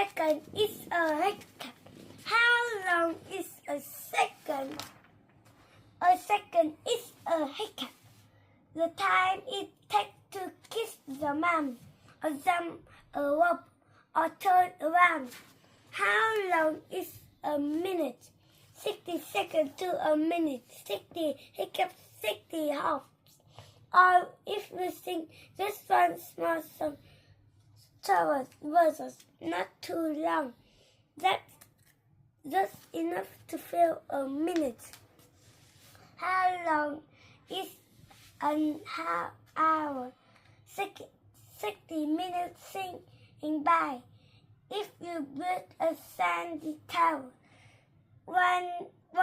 second is a hiccup. How long is a second? A second is a hiccup. The time it takes to kiss the mom, or jump a rope, or turn around. How long is a minute? 60 seconds to a minute. 60 hiccups, 60 hops. Or if we sing just one small song, short verses, not too long, that's just enough to fill a minute. How long is an hour? 60 minutes singing by. If you build a sandy tower, one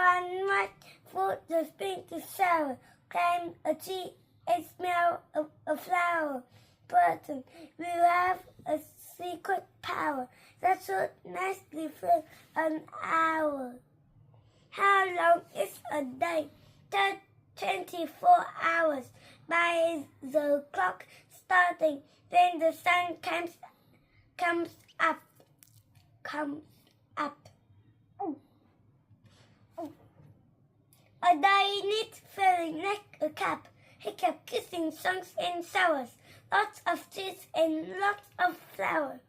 might put the spring to shower, climb a tree and smell a flower. Person will have a secret power that should nicely fill an hour. How long is a day? 24 hours by the clock starting when the sun comes up. A day needs feeling like a cup. Hiccup, kissing, songs and showers. Lots of trees and lots of flower.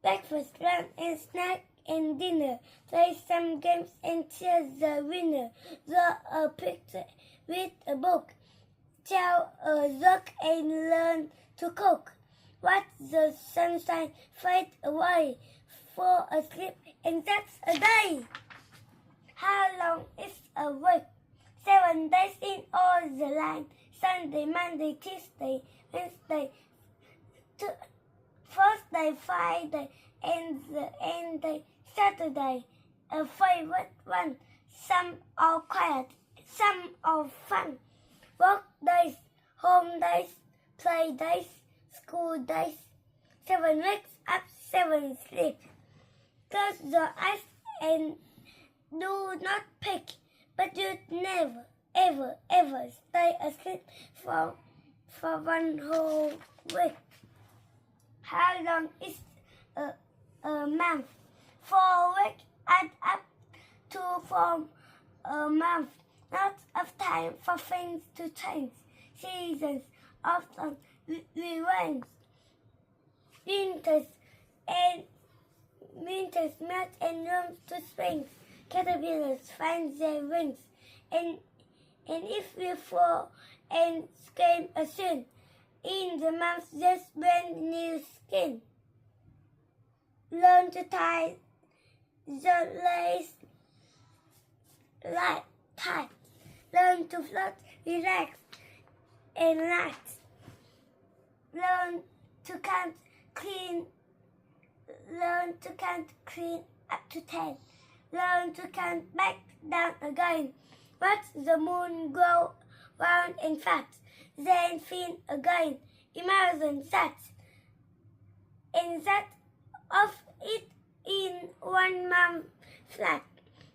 Breakfast, lunch and snack and dinner. Play some games and cheer the winner. Draw a picture with a book. Tell a joke and learn to cook. Watch the sunshine fade away. Fall asleep and that's a day. How long is a week? 7 days in all the line. Sunday, Monday, Tuesday, Wednesday, Thursday, Friday, and the end day, Saturday. A favorite one. Some are quiet, some are fun. Work days, home days, play days, school days. 7 wakes up, 7 sleep. Close your eyes and do not pick, but you never, ever stay asleep for one whole week. How long is a month? 4 weeks add up to form a month. Lots of time for things to change. Seasons often rearrange. Winters melt and run to springs. Caterpillars find their wings, and if we fall and scream soon, in the month just brand new skin. Learn to tie the lace like tight. Learn to float, relax, and light. Learn to count clean. Learn to count clean up to 10. Learn to count back down again. Watch the moon grow round and fat. Then fin again. Imagine that. And that of it in 1 month flat.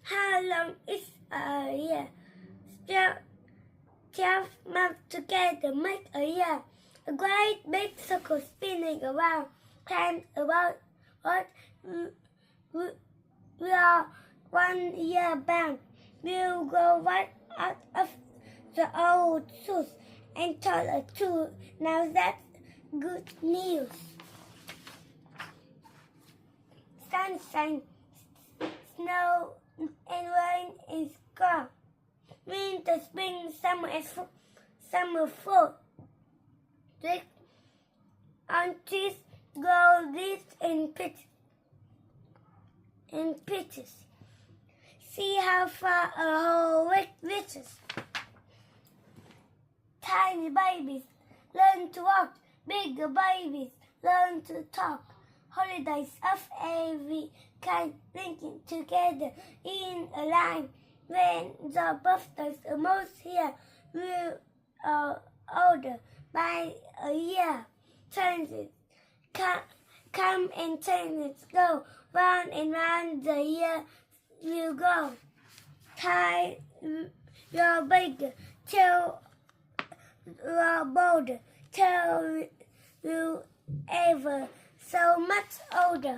How long is a year? 12 months together make a year. A great big circle spinning around. Time about what we are 1 year bound. We'll go right out of the old shoes and taller too. Now that's good news. Sunshine, snow, and rain is gone. Winter, spring, summer, and summer fall. Trick on trees, grow leaves and pitches. See how far a whole week reaches. Tiny babies learn to walk. Bigger babies learn to talk. Holidays of every kind linking together in a line. When the birthdays almost here, we are older by a year. Changes come and changes go. Round and round the year will go. Tie your bigger, till you're bolder, till you ever so much older.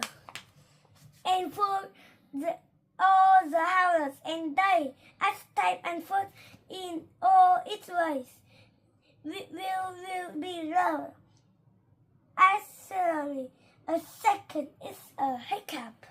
And for all the hours and days, as time unfolds in all its ways, will be love. Actually, a second is a hiccup.